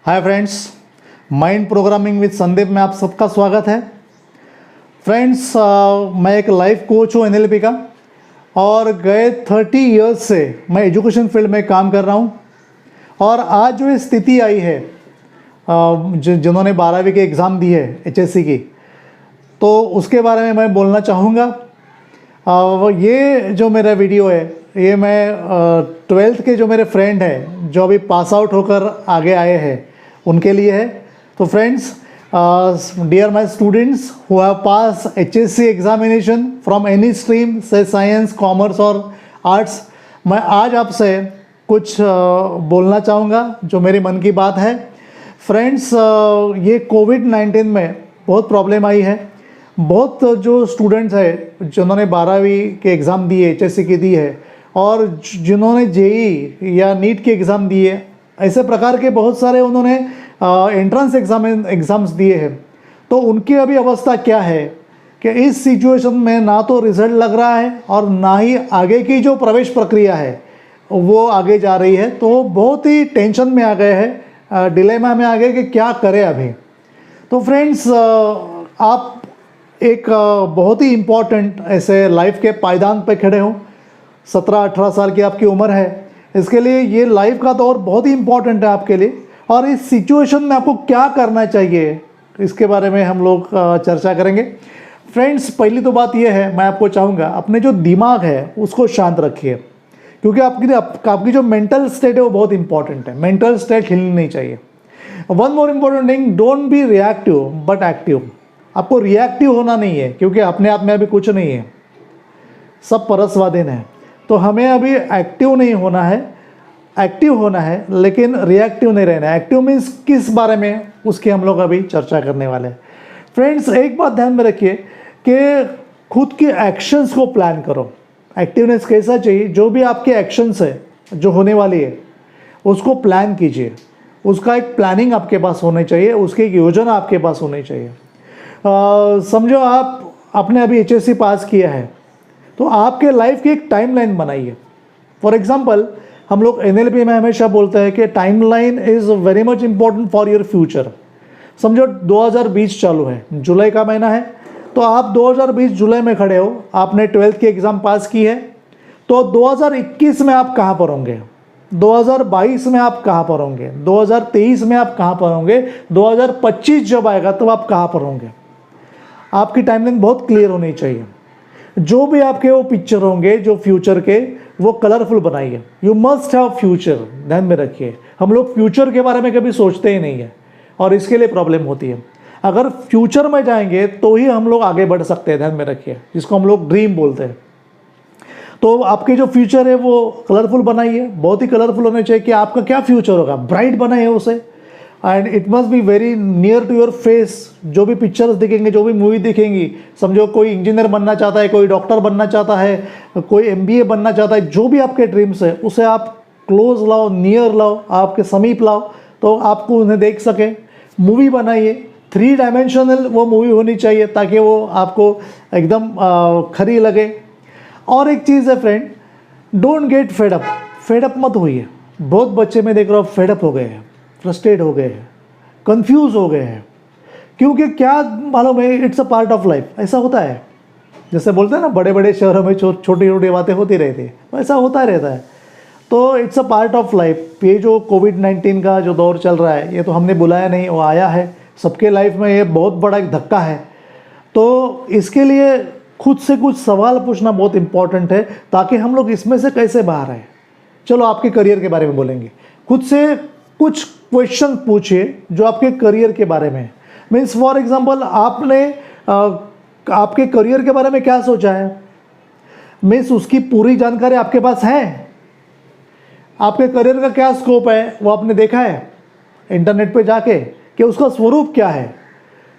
Hi friends, mind programming with Sandeep में आप सबका स्वागत है। फ्रेंड्स, मैं एक लाइफ कोच हूँ एनएलपी का और गए 30 इयर्स से मैं एजुकेशन फील्ड में काम कर रहा हूँ। और आज जो स्थिति आई है, जिन्होंने 12वीं के एग्ज़ाम दी है एचएससी की, तो उसके बारे में मैं बोलना चाहूँगा। ये जो मेरा वीडियो है ये मैं 12th के जो मेरे फ्रेंड हैं जो अभी पास आउट होकर आगे आए हैं उनके लिए है। तो friends, dear my students who have pass HSC examination from any stream से साइंस, कॉमर्स और आर्ट्स, मैं आज आपसे कुछ बोलना चाहूँगा जो मेरे मन की बात है। फ्रेंड्स, ये कोविड-19 में बहुत प्रॉब्लम आई है। बहुत जो स्टूडेंट्स हैं जिन्होंने 12वीं के एग्ज़ाम दिए, एचएससी की दी है, और जिन्होंने जेई या नीट के एग्ज़ाम दिए, ऐसे प्रकार के बहुत सारे उन्होंने एंट्रेंस एग्ज़ाम्स दिए हैं। तो उनकी अभी अवस्था क्या है कि इस सिचुएशन में ना तो रिज़ल्ट लग रहा है और ना ही आगे की जो प्रवेश प्रक्रिया है वो आगे जा रही है। तो बहुत ही टेंशन में आ गए हैं, डिलेमा में आ गए कि क्या करें अभी। तो फ्रेंड्स, आप एक बहुत ही इम्पॉर्टेंट ऐसे लाइफ के पायदान पे खड़े हो। 17-18 साल की आपकी उम्र है, इसके लिए ये लाइफ का दौर बहुत ही इम्पॉर्टेंट है आपके लिए। और इस सिचुएशन में आपको क्या करना चाहिए इसके बारे में हम लोग चर्चा करेंगे। फ्रेंड्स, पहली तो बात ये है, मैं आपको चाहूँगा अपने जो दिमाग है उसको शांत रखिए, क्योंकि आपकी जो मेंटल स्टेट है वो बहुत इंपॉर्टेंट है। मेंटल स्टेट हिलनी नहीं चाहिए। One more important thing, don't be reactive but active. आपको रिएक्टिव होना नहीं है, क्योंकि अपने आप में अभी कुछ नहीं है, सब परस्वाधीन है। तो हमें अभी एक्टिव नहीं होना है, एक्टिव होना है, लेकिन रिएक्टिव नहीं रहना है। एक्टिव मीन्स किस बारे में, उसकी हम लोग अभी चर्चा करने वाले हैं। फ्रेंड्स, एक बात ध्यान में रखिए कि खुद के एक्शंस को प्लान करो। एक्टिवनेस कैसा चाहिए, जो भी आपके एक्शंस है जो होने वाली है उसको प्लान कीजिए। उसका एक प्लानिंग आपके पास होनी चाहिए, उसकी एक योजना आपके पास होनी चाहिए। समझो आपने अभी एचएससी पास किया है, तो आपके लाइफ की एक टाइमलाइन बनाइए। फॉर एग्जांपल, हम लोग एनएलपी में हमेशा बोलते हैं कि timeline is very much important for your future. समझो 2020 चालू है, जुलाई का महीना है, तो आप 2020 जुलाई में खड़े हो, आपने 12th की एग्ज़ाम पास की है, तो 2021 में आप कहाँ पर होंगे, 2022 में आप कहाँ पर होंगे, 2023 में आप कहाँ पर होंगे, 2025 जब आएगा तब आप कहाँ पर होंगे। आपकी टाइमलाइन बहुत क्लियर होनी चाहिए। जो भी आपके वो पिक्चर होंगे जो फ्यूचर के, वो कलरफुल बनाइए। यू मस्ट हैव फ्यूचर, ध्यान में रखिए। हम लोग फ्यूचर के बारे में कभी सोचते ही नहीं है और इसके लिए प्रॉब्लम होती है। अगर फ्यूचर में जाएंगे तो ही हम लोग आगे बढ़ सकते हैं, ध्यान में रखिए, जिसको हम लोग ड्रीम बोलते हैं। तो आपके जो फ्यूचर है वो कलरफुल बनाइए, बहुत ही कलरफुल होने चाहिए कि आपका क्या फ्यूचर होगा, ब्राइट बनाइए उसे। And it must be very near to your face. जो भी पिक्चर्स दिखेंगे, जो भी मूवी दिखेंगी, समझो कोई इंजीनियर बनना चाहता है, कोई डॉक्टर बनना चाहता है, कोई एमबीए बनना चाहता है, जो भी आपके ड्रीम्स है उसे आप क्लोज लाओ, नियर लाओ, आपके समीप लाओ, तो आपको उन्हें देख सके। मूवी बनाइए, 3 डायमेंशनल वो मूवी होनी चाहिए ताकि वो आपको एकदम खरी लगे। और एक चीज़ है friend, don't get fed up. Fed up मत होइए। बहुत बच्चे मैं देख रहा हूँ फेडअप हो गए हैं, फ्रस्ट्रेट हो गए हैं, कंफ्यूज हो गए हैं, क्योंकि क्या मालूम है, it's a part of life. ऐसा होता है, जैसे बोलते हैं ना, बड़े बड़े शहरों में छोटी छोटी बातें होती रहती है, ऐसा होता रहता है। तो it's a part of life. ये जो कोविड-19 का जो दौर चल रहा है, ये तो हमने बुलाया नहीं, वो आया है सबके लाइफ में। ये बहुत बड़ा एक धक्का है। तो इसके लिए खुद से कुछ सवाल पूछना बहुत इंपॉर्टेंट है, ताकि हम लोग इसमें से कैसे बाहर आए। चलो, आपके करियर के बारे में बोलेंगे। खुद से कुछ क्वेश्चन पूछिए जो आपके करियर के बारे में। मीन्स फॉर एग्जांपल, आपने आपके करियर के बारे में क्या सोचा है, मीन्स उसकी पूरी जानकारी आपके पास है। आपके करियर का क्या स्कोप है वो आपने देखा है इंटरनेट पे जाके कि उसका स्वरूप क्या है।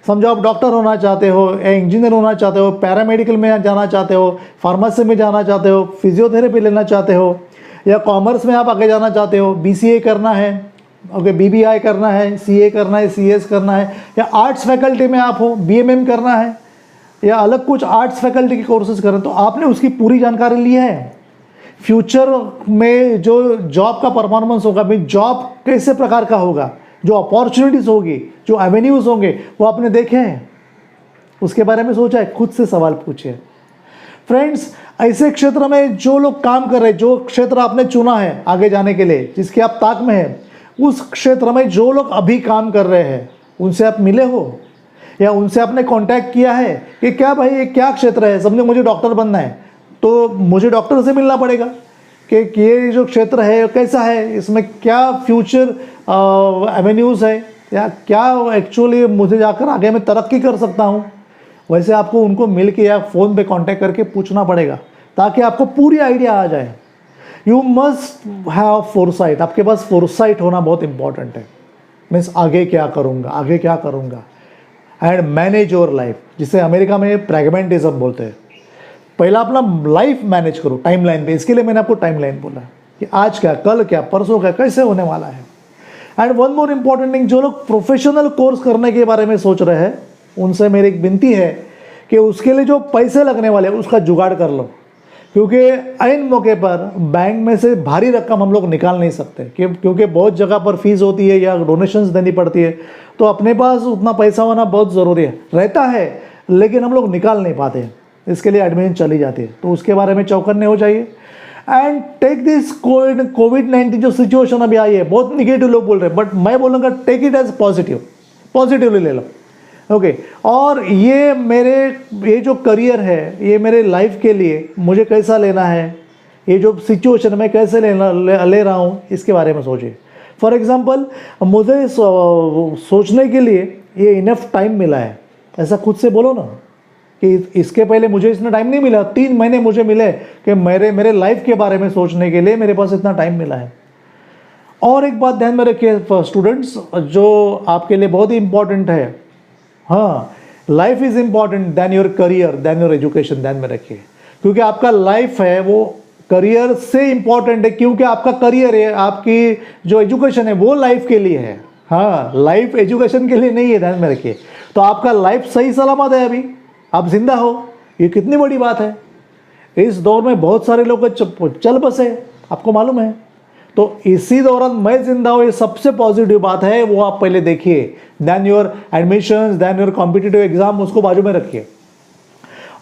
समझो आप डॉक्टर होना चाहते हो, इंजीनियर होना चाहते हो, पैरामेडिकल में जाना चाहते हो, फार्मेसी में जाना चाहते हो, फिजियोथेरेपी लेना चाहते हो, या कॉमर्स में आप आगे जाना चाहते हो, बीसीए करना है, ओके, बीबीआई करना है, सीए करना है, सीएस करना है, या आर्ट्स फैकल्टी में आप हो, बीएमएम करना है, या अलग कुछ आर्ट्स फैकल्टी के कोर्सेज करना है, तो आपने उसकी पूरी जानकारी ली है। फ्यूचर में जो जॉब का परफॉर्मेंस होगा, जॉब कैसे प्रकार का होगा, जो अपॉर्चुनिटीज़ होगी, जो एवेन्यूज़ होंगे, वो आपने देखे हैं? उसके बारे में सोचा है? खुद से सवाल पूछिए। फ्रेंड्स, ऐसे क्षेत्र में जो लोग काम कर रहे हैं, जो क्षेत्र आपने चुना है आगे जाने के लिए, जिसकी आप ताक में है, उस क्षेत्र में जो लोग अभी काम कर रहे हैं, उनसे आप मिले हो या उनसे आपने कांटेक्ट किया है कि क्या भाई ये क्या क्षेत्र है? समझो मुझे डॉक्टर बनना है, तो मुझे डॉक्टर से मिलना पड़ेगा कि ये जो क्षेत्र है कैसा है, इसमें क्या फ्यूचर एवेन्यूज़ है, या क्या एक्चुअली मुझे जाकर आगे मैं तरक्की कर सकता हूँ। वैसे आपको उनको मिल के या फ़ोन पे कांटेक्ट करके पूछना पड़ेगा, ताकि आपको पूरी आइडिया आ जाए। यू मस्ट हैव फोरसाइट, आपके पास फोरसाइट होना बहुत इंपॉर्टेंट है। मीन्स आगे क्या करूँगा, आगे क्या करूँगा, एंड मैनेज योर लाइफ, जिसे अमेरिका में प्रैग्मेटिज्म बोलते हैं। पहला अपना लाइफ मैनेज करो टाइमलाइन पे। इसके लिए मैंने आपको टाइमलाइन बोला कि आज क्या, कल क्या, परसों क्या, कैसे होने वाला है। And one more important thing, जो लोग प्रोफेशनल कोर्स करने के बारे में सोच रहे हैं, उनसे मेरी एक विनती है कि उसके लिए जो पैसे लगने वाले हैं उसका जुगाड़ कर लो, क्योंकि ऐन मौके पर बैंक में से भारी रकम हम लोग निकाल नहीं सकते, क्योंकि बहुत जगह पर फीस होती है या डोनेशंस देनी पड़ती है। तो अपने पास उतना पैसा होना बहुत ज़रूरी है, रहता है, लेकिन हम लोग निकाल नहीं पाते हैं। इसके लिए एडमिशन चली जाती है, तो उसके बारे में चौकन्ने हो जाइए। एंड टेक दिस कोविड-19 जो सिचुएशन अभी आई है, बहुत निगेटिव लोग बोल रहे हैं, बट मैं बोलूँगा टेक इट एज पॉजिटिवली ले लो। ओके और ये जो करियर है, ये मेरे लाइफ के लिए मुझे कैसा लेना है, ये जो सिचुएशन मैं कैसे ले रहा हूँ, इसके बारे में सोचिए। फॉर एग्जांपल, मुझे सोचने के लिए ये इनफ टाइम मिला है, ऐसा खुद से बोलो ना कि इसके पहले मुझे इतना टाइम नहीं मिला। 3 महीने मुझे मिले कि मेरे लाइफ के बारे में सोचने के लिए मेरे पास इतना टाइम मिला है। और एक बात ध्यान में रखिए स्टूडेंट्स, जो आपके लिए बहुत ही इंपॉर्टेंट है, हाँ, life is important then your career, then your education, ध्यान में रखिए। क्योंकि आपका लाइफ है वो करियर से इम्पॉर्टेंट है, क्योंकि आपका करियर है, आपकी जो एजुकेशन है वो लाइफ के लिए है। हाँ, लाइफ एजुकेशन के लिए नहीं है, ध्यान में रखिए। तो आपका लाइफ सही सलामत है, अभी आप जिंदा हो, ये कितनी बड़ी बात है। इस दौर में बहुत सारे लोग चल बसे, आपको मालूम है। तो इसी दौरान मैं जिंदा हूँ, ये सबसे पॉजिटिव बात है, वो आप पहले देखिए। Then your admissions, then your competitive exam, उसको बाजू में रखिए।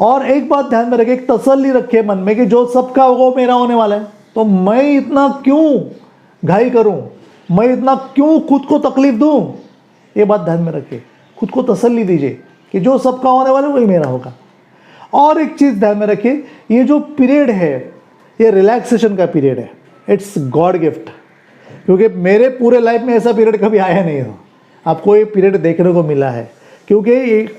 और एक बात ध्यान में रखिए, एक तसल्ली रखिए मन में कि जो सबका होगा वो मेरा होने वाला है, तो मैं इतना क्यों घाई करूं, मैं इतना क्यों खुद को तकलीफ दूं। ये बात ध्यान में रखिए, खुद को तसल्ली दीजिए कि जो सबका होने वाला है वही मेरा होगा। और एक चीज़ ध्यान में रखिए, ये जो पीरियड है ये रिलैक्सेशन का पीरियड है, इट्स गॉड गिफ्ट। क्योंकि मेरे पूरे लाइफ में ऐसा पीरियड कभी आया नहीं हो, आपको ये पीरियड देखने को मिला है। क्योंकि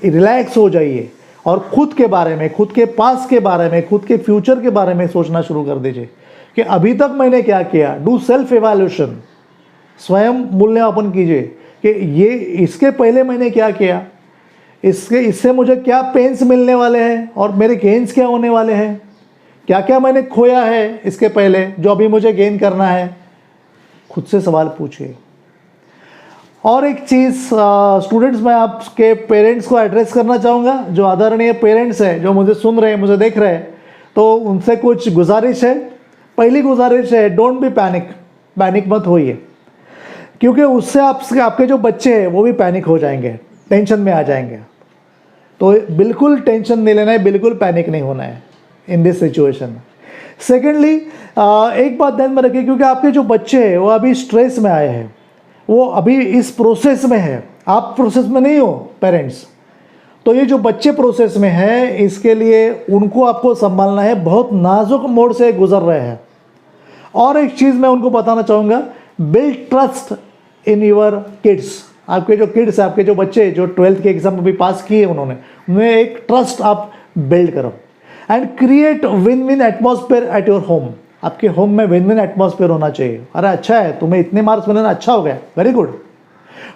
रिलैक्स हो जाइए और खुद के बारे में, खुद के पास के बारे में, खुद के फ्यूचर के बारे में सोचना शुरू कर दीजिए कि अभी तक मैंने क्या किया। डू सेल्फ एवैल्यूएशन, स्वयं मूल्यांकन कीजिए कि ये इसके पहले मैंने क्या किया, इससे मुझे क्या पेन्स मिलने वाले हैं और मेरे गेन्स क्या होने वाले हैं, क्या क्या मैंने खोया है इसके पहले जो अभी मुझे गेन करना है। खुद से सवाल पूछिए। और एक चीज़ स्टूडेंट्स, मैं आपके पेरेंट्स को एड्रेस करना चाहूँगा, जो आदरणीय पेरेंट्स हैं, जो मुझे सुन रहे हैं, मुझे देख रहे हैं, तो उनसे कुछ गुजारिश है। पहली गुजारिश है, डोंट बी पैनिक मत होइए, क्योंकि उससे आपके जो बच्चे हैं वो भी पैनिक हो जाएंगे, टेंशन में आ जाएंगे। तो बिल्कुल टेंशन नहीं लेना है, बिल्कुल पैनिक नहीं होना है इन दिस सिचुएशन। सेकेंडली, एक बात ध्यान में रखिए, क्योंकि आपके जो बच्चे हैं वो अभी स्ट्रेस में आए हैं, वो अभी इस प्रोसेस में है, आप प्रोसेस में नहीं हो पेरेंट्स। तो ये जो बच्चे प्रोसेस में हैं, इसके लिए उनको आपको संभालना है, बहुत नाजुक मोड़ से गुजर रहे हैं। और एक चीज़ मैं उनको बताना चाहूँगा, build trust in your kids. आपके जो किड्स हैं, आपके जो बच्चे जो 12th के एग्ज़ाम अभी पास किए उन्हें एक ट्रस्ट आप बिल्ड करो। And create win win atmosphere at your home. आपके होम में विन विन एटमॉस्फेयर होना चाहिए। अरे अच्छा है, तुम्हें इतने मार्क्स मिले ना, अच्छा हो गया, very good.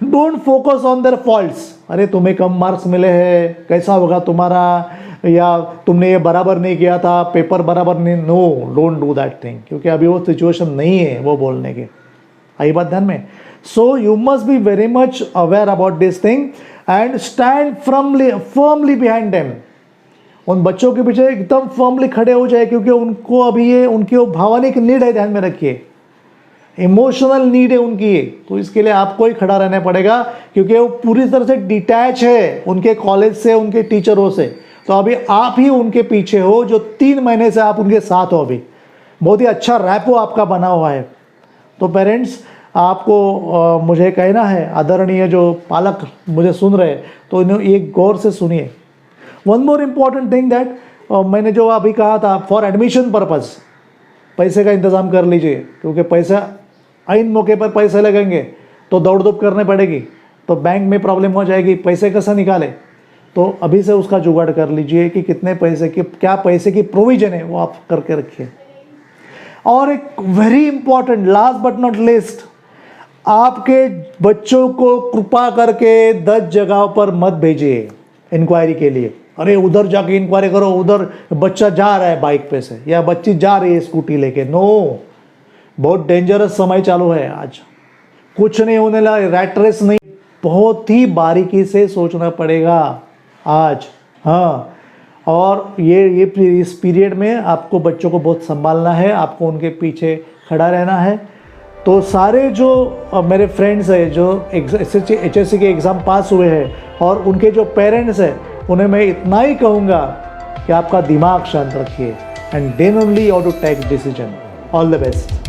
Don't focus on their faults. अरे तुम्हें कम मार्क्स मिले हैं, कैसा होगा तुम्हारा, या तुमने ये बराबर नहीं किया था, पेपर बराबर नहीं, no, don't do that thing, क्योंकि अभी वो सिचुएशन नहीं है वो बोलने की। आई बात ध्यान में। So you must be very much aware about this thing and stand firmly behind them. उन बच्चों के पीछे एकदम फर्मली खड़े हो जाए, क्योंकि उनको अभी ये उनकी वो भावनिक नीड है, ध्यान में रखिए। इमोशनल नीड है उनकी ये, तो इसके लिए आपको ही खड़ा रहना पड़ेगा, क्योंकि वो पूरी तरह से डिटैच है उनके कॉलेज से, उनके टीचरों से। तो अभी आप ही उनके पीछे हो, जो 3 महीने से आप उनके साथ हो। अभी बहुत ही अच्छा रैपो आपका बना हुआ है। तो पेरेंट्स, आपको मुझे कहना है, आदरणीय जो पालक मुझे सुन रहे हैं, तो इन्हें एक गौर से सुनिए। One more important thing that, मैंने जो अभी कहा था, फॉर एडमिशन पर्पज़ पैसे का इंतज़ाम कर लीजिए, क्योंकि पैसा आइन मौके पर पैसे लगेंगे तो दौड़ धूप करनी पड़ेगी, तो बैंक में प्रॉब्लम हो जाएगी, पैसे कैसे निकाले। तो अभी से उसका जुगाड़ कर लीजिए कि कितने पैसे की, क्या पैसे की प्रोविजन है वो आप करके रखिए। और एक very important, last but not list, आपके बच्चों को कृपा करके 10 जगहों पर मत भेजिए इंक्वायरी के लिए। अरे उधर जाके इंक्वायरी करो, उधर बच्चा जा रहा है बाइक पे से या बच्ची जा रही है स्कूटी लेके। नो, बहुत डेंजरस समय चालू है आज, कुछ नहीं होने लगा, रैट रेस नहीं, बहुत ही बारीकी से सोचना पड़ेगा आज। हाँ, और ये इस पीरियड में आपको बच्चों को बहुत संभालना है, आपको उनके पीछे खड़ा रहना है। तो सारे जो मेरे फ्रेंड्स हैं जो HSC के एग्ज़ाम पास हुए हैं और उनके जो पेरेंट्स हैं, उन्हें मैं इतना ही कहूँगा कि आपका दिमाग शांत रखिए, and then only you to take decision. All the best.